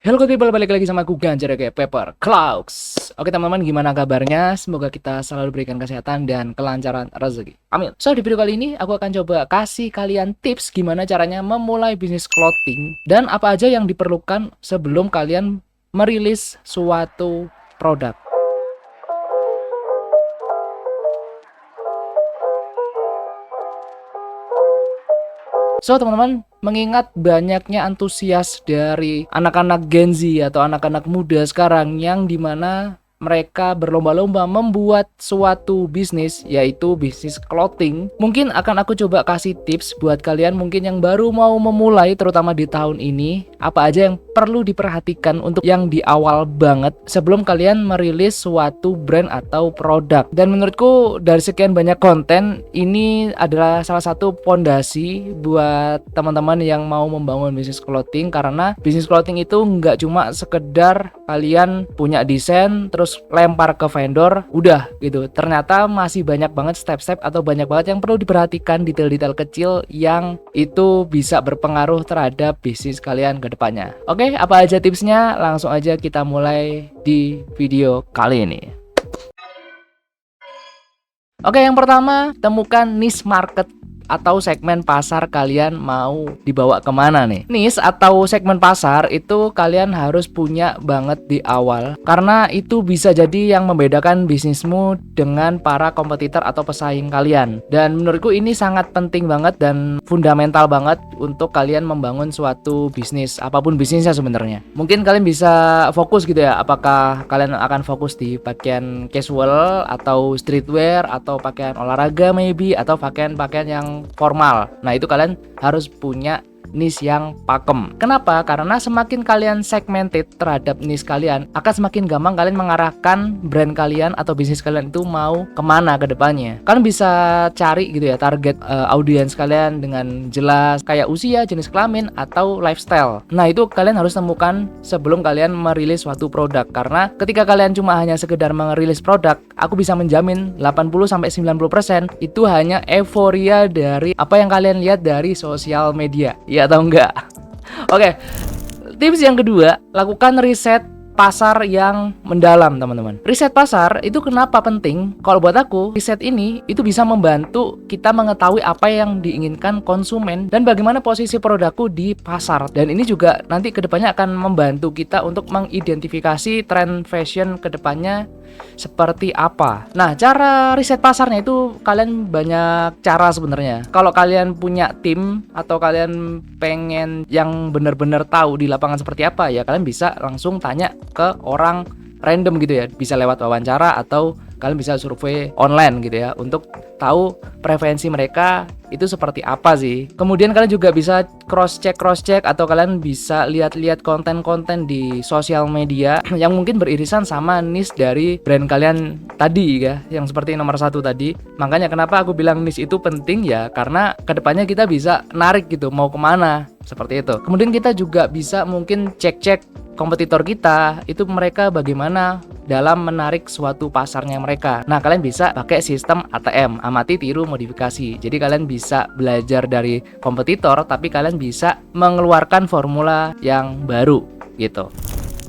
Halo people, balik lagi sama aku Ganjar kayak Pepper Clouds. Oke teman-teman, gimana kabarnya? Semoga kita selalu diberikan kesehatan dan kelancaran rezeki. Amin. So, di video kali ini aku akan coba kasih kalian tips gimana caranya memulai bisnis clothing dan apa aja yang diperlukan sebelum kalian merilis suatu produk. So teman-teman, mengingat banyaknya antusias dari anak-anak Gen Z atau anak-anak muda sekarang yang dimana mereka berlomba-lomba membuat suatu bisnis, yaitu bisnis clothing. Mungkin akan aku coba kasih tips buat kalian mungkin yang baru mau memulai, terutama di tahun ini. Apa aja yang perlu diperhatikan untuk yang di awal banget sebelum kalian merilis suatu brand atau produk. Dan menurutku dari sekian banyak konten, ini adalah salah satu pondasi buat teman-teman yang mau membangun bisnis clothing. Karena bisnis clothing itu nggak cuma sekedar kalian punya desain terus lempar ke vendor udah gitu. Ternyata masih banyak banget step-step atau banyak banget yang perlu diperhatikan, detail-detail kecil yang itu bisa berpengaruh terhadap bisnis kalian ke depannya. Oke, apa aja tipsnya? Langsung aja kita mulai di video kali ini. Oke, yang pertama, temukan niche market atau segmen pasar kalian mau dibawa kemana nih. Niche atau segmen pasar itu kalian harus punya banget di awal, karena itu bisa jadi yang membedakan bisnismu dengan para kompetitor atau pesaing kalian. Dan menurutku ini sangat penting banget dan fundamental banget untuk kalian membangun suatu bisnis, apapun bisnisnya sebenarnya. Mungkin kalian bisa fokus gitu ya, apakah kalian akan fokus di pakaian casual atau streetwear atau pakaian olahraga maybe, atau pakaian-pakaian yang formal. Nah, itu kalian harus punya niche yang pakem. Kenapa? Karena semakin kalian segmented terhadap niche kalian, akan semakin gampang kalian mengarahkan brand kalian atau bisnis kalian itu mau kemana ke depannya. Kalian bisa cari gitu ya target audiens kalian dengan jelas, kayak usia, jenis kelamin, atau lifestyle. Nah, itu kalian harus temukan sebelum kalian merilis suatu produk. Karena ketika kalian cuma hanya sekedar merilis produk, aku bisa menjamin 80-90% itu hanya euforia dari apa yang kalian lihat dari sosial media. Ya atau enggak? Oke, tips yang kedua, lakukan riset pasar yang mendalam, teman-teman. Riset pasar itu kenapa penting? Kalau buat aku, riset ini itu bisa membantu kita mengetahui apa yang diinginkan konsumen dan bagaimana posisi produkku di pasar. Dan ini juga nanti kedepannya akan membantu kita untuk mengidentifikasi tren fashion kedepannya seperti apa. Nah, cara riset pasarnya itu kalian banyak cara sebenarnya. Kalau kalian punya tim atau kalian pengen yang benar-benar tahu di lapangan seperti apa, ya kalian bisa langsung tanya ke orang random gitu ya. Bisa lewat wawancara atau kalian bisa survei online gitu ya untuk tahu preferensi mereka itu seperti apa sih. Kemudian kalian juga bisa cross check atau kalian bisa lihat-lihat konten-konten di sosial media yang mungkin beririsan sama niche dari brand kalian tadi ya, yang seperti nomor 1 tadi. Makanya kenapa aku bilang niche itu penting ya, karena kedepannya kita bisa narik gitu mau kemana, seperti itu. Kemudian kita juga bisa mungkin cek-cek kompetitor kita itu mereka bagaimana dalam menarik suatu pasarnya mereka. Nah, kalian bisa pakai sistem ATM, amati, tiru, modifikasi. Jadi kalian bisa belajar dari kompetitor, tapi kalian bisa mengeluarkan formula yang baru gitu.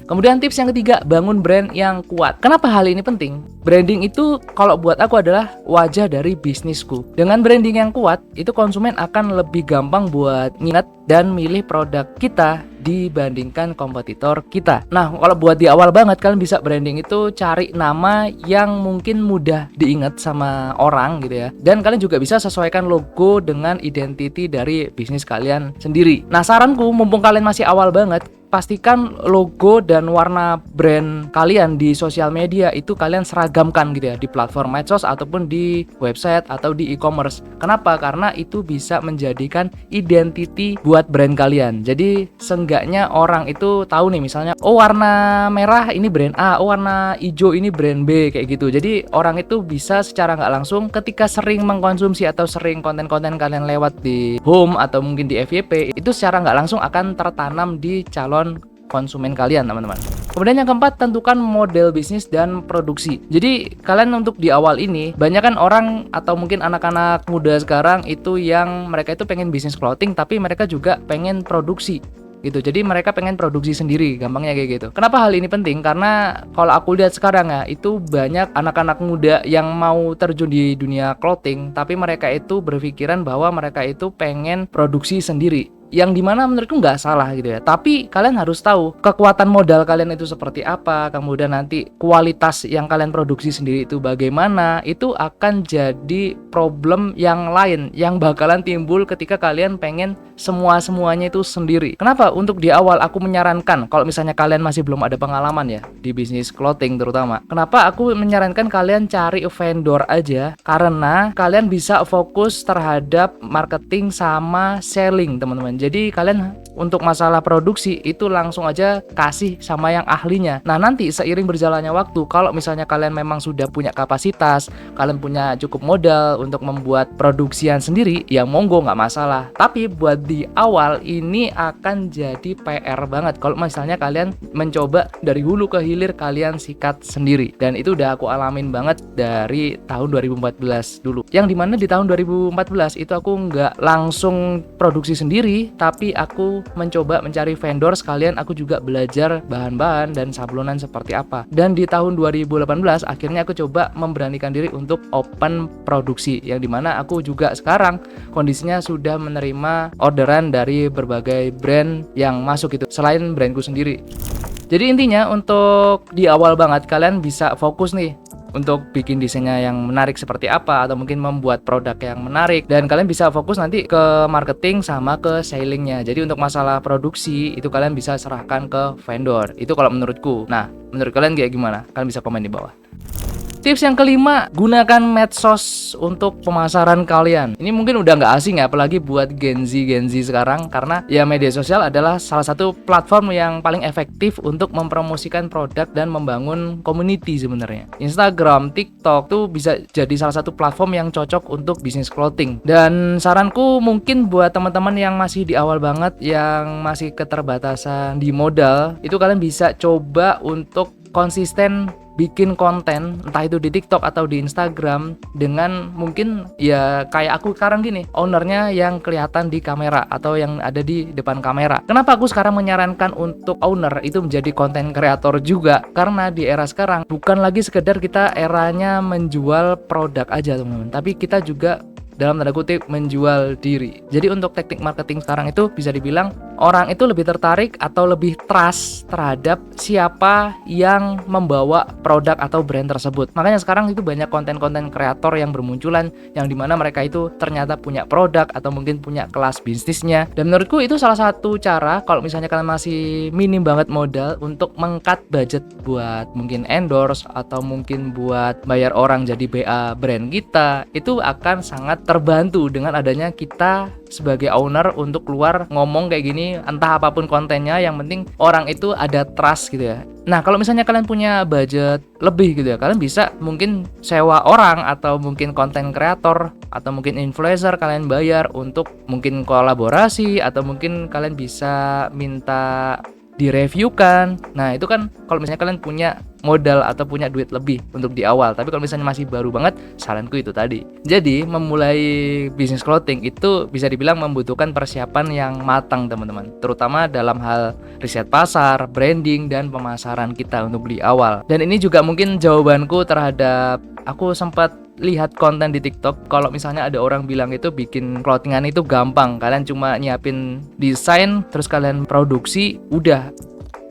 Kemudian tips yang ketiga, bangun brand yang kuat. Kenapa hal ini penting? Branding itu kalau buat aku adalah wajah dari bisnisku. Dengan branding yang kuat, itu konsumen akan lebih gampang buat nginget dan milih produk kita dibandingkan kompetitor kita. Nah, kalau buat di awal banget, kalian bisa branding itu cari nama yang mungkin mudah diingat sama orang gitu ya. Dan kalian juga bisa sesuaikan logo dengan identity dari bisnis kalian sendiri. Nah, saranku mumpung kalian masih awal banget, pastikan logo dan warna brand kalian di sosial media itu kalian seragamkan gitu ya di platform medsos ataupun di website atau di e-commerce. Kenapa? Karena itu bisa menjadikan identity buat brand kalian. Jadi seenggaknya orang itu tahu nih, misalnya oh warna merah ini brand A, oh warna hijau ini brand B, kayak gitu. Jadi orang itu bisa secara nggak langsung ketika sering mengkonsumsi atau sering konten-konten kalian lewat di home atau mungkin di FYP, itu secara nggak langsung akan tertanam di calon konsumen kalian, teman-teman. Kemudian yang keempat, tentukan model bisnis dan produksi. Jadi kalian untuk di awal ini, banyak kan orang atau mungkin anak-anak muda sekarang itu yang mereka itu pengen bisnis clothing tapi mereka juga pengen produksi. gitu. Jadi mereka pengen produksi sendiri, gampangnya kayak gitu. Kenapa hal ini penting? Karena kalau aku lihat sekarang ya, itu banyak anak-anak muda yang mau terjun di dunia clothing, tapi mereka itu berpikiran bahwa mereka itu pengen produksi sendiri. Yang dimana menurutku nggak salah gitu ya. Tapi kalian harus tahu kekuatan modal kalian itu seperti apa, kemudian nanti kualitas yang kalian produksi sendiri itu bagaimana, itu akan jadi problem yang lain yang bakalan timbul ketika kalian pengen semuanya itu sendiri. Kenapa? Untuk di awal aku menyarankan kalau misalnya kalian masih belum ada pengalaman ya di bisnis clothing terutama. Kenapa aku menyarankan kalian cari vendor aja? Karena kalian bisa fokus terhadap marketing sama selling, teman-teman. Jadi kalian untuk masalah produksi itu langsung aja kasih sama yang ahlinya. Nah, nanti seiring berjalannya waktu, kalau misalnya kalian memang sudah punya kapasitas, kalian punya cukup modal untuk membuat produksian sendiri, ya monggo, nggak masalah. Tapi buat di awal ini akan jadi PR banget kalau misalnya kalian mencoba dari hulu ke hilir kalian sikat sendiri. Dan itu udah aku alamin banget dari tahun 2014 dulu. Yang dimana di tahun 2014 itu aku nggak langsung produksi sendiri, tapi aku mencoba mencari vendor, sekalian aku juga belajar bahan-bahan dan sablonan seperti apa. Dan di tahun 2018 akhirnya aku coba memberanikan diri untuk open produksi, yang dimana aku juga sekarang kondisinya sudah menerima orderan dari berbagai brand yang masuk gitu, selain brandku sendiri. Jadi intinya untuk di awal banget kalian bisa fokus nih untuk bikin desainnya yang menarik seperti apa, atau mungkin membuat produk yang menarik, dan kalian bisa fokus nanti ke marketing sama ke sellingnya. Jadi untuk masalah produksi itu kalian bisa serahkan ke vendor. Itu kalau menurutku. Nah, menurut kalian kayak gimana? Kalian bisa komen di bawah. Tips yang kelima, gunakan medsos untuk pemasaran kalian. Ini mungkin udah nggak asing ya, apalagi buat Gen Z sekarang, karena ya media sosial adalah salah satu platform yang paling efektif untuk mempromosikan produk dan membangun community sebenarnya. Instagram, TikTok tuh bisa jadi salah satu platform yang cocok untuk bisnis clothing. Dan saranku mungkin buat teman-teman yang masih di awal banget, yang masih keterbatasan di modal, itu kalian bisa coba untuk konsisten bikin konten, entah itu di TikTok atau di Instagram, dengan mungkin ya kayak aku sekarang gini, ownernya yang kelihatan di kamera atau yang ada di depan kamera. Kenapa aku sekarang menyarankan untuk owner itu menjadi konten kreator juga? Karena di era sekarang bukan lagi sekedar kita eranya menjual produk aja teman-teman, tapi kita juga dalam tanda kutip menjual diri. Jadi untuk teknik marketing sekarang itu bisa dibilang orang itu lebih tertarik atau lebih trust terhadap siapa yang membawa produk atau brand tersebut. Makanya sekarang itu banyak konten-konten kreator yang bermunculan, yang dimana mereka itu ternyata punya produk atau mungkin punya kelas bisnisnya. Dan menurutku itu salah satu cara kalau misalnya kalian masih minim banget modal untuk meng-cut budget buat mungkin endorse atau mungkin buat bayar orang jadi BA brand kita, itu akan sangat terbantu dengan adanya kita sebagai owner untuk keluar ngomong kayak gini, entah apapun kontennya, yang penting orang itu ada trust gitu ya. Nah, kalau misalnya kalian punya budget lebih gitu ya, kalian bisa mungkin sewa orang atau mungkin konten kreator atau mungkin influencer, kalian bayar untuk mungkin kolaborasi, atau mungkin kalian bisa minta direviewkan. Nah, itu kan kalau misalnya kalian punya modal atau punya duit lebih untuk di awal. Tapi kalau misalnya masih baru banget, saranku itu tadi. Jadi memulai bisnis clothing itu bisa dibilang membutuhkan persiapan yang matang teman-teman, terutama dalam hal riset pasar, branding, dan pemasaran kita untuk di awal. Dan ini juga mungkin jawabanku terhadap, aku sempat lihat konten di TikTok, kalau misalnya ada orang bilang itu bikin clothingan itu gampang, kalian cuma nyiapin desain terus kalian produksi udah.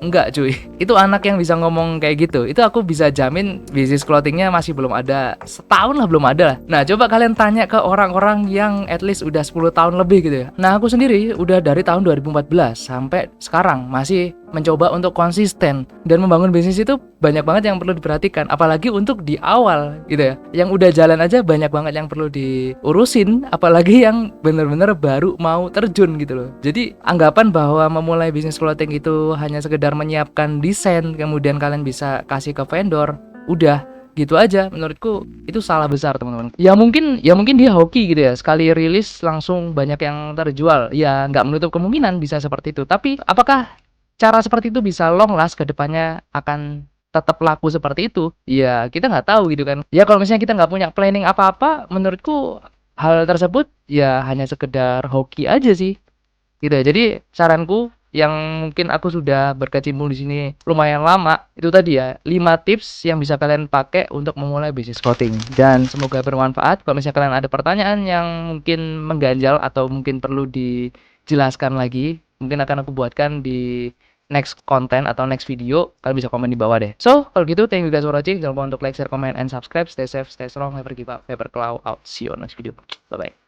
Enggak cuy, itu anak yang bisa ngomong kayak gitu, itu aku bisa jamin bisnis clothingnya masih belum ada, setahun lah belum ada lah. Nah, coba kalian tanya ke orang-orang yang at least udah 10 tahun lebih gitu ya. Nah, aku sendiri udah dari tahun 2014 sampai sekarang masih mencoba untuk konsisten, dan membangun bisnis itu banyak banget yang perlu diperhatikan, apalagi untuk di awal gitu ya. Yang udah jalan aja banyak banget yang perlu diurusin, apalagi yang bener-bener baru mau terjun gitu loh. Jadi anggapan bahwa memulai bisnis clothing itu hanya sekedar menyiapkan desain kemudian kalian bisa kasih ke vendor, udah gitu aja, menurutku itu salah besar teman-teman. Ya mungkin dia hoki gitu ya, sekali rilis langsung banyak yang terjual, ya nggak menutup kemungkinan bisa seperti itu. Tapi apakah cara seperti itu bisa long last ke depannya akan tetap laku seperti itu? Ya kita nggak tahu gitu kan. Ya kalau misalnya kita nggak punya planning apa-apa, menurutku hal tersebut ya hanya sekedar hoki aja sih gitu ya. Jadi saranku, yang mungkin aku sudah berkecimpung di sini lumayan lama, itu tadi ya 5 tips yang bisa kalian pakai untuk memulai bisnis clothing. Dan semoga bermanfaat. Kalau misalnya kalian ada pertanyaan yang mungkin mengganjal atau mungkin perlu dijelaskan lagi, mungkin akan aku buatkan di next konten atau next video. Kalian bisa komen di bawah deh. So, kalau gitu thank you guys for watching. Jangan lupa untuk like, share, comment, and subscribe. Stay safe, stay strong, never give up, never cloud out. See you on next video. Bye bye.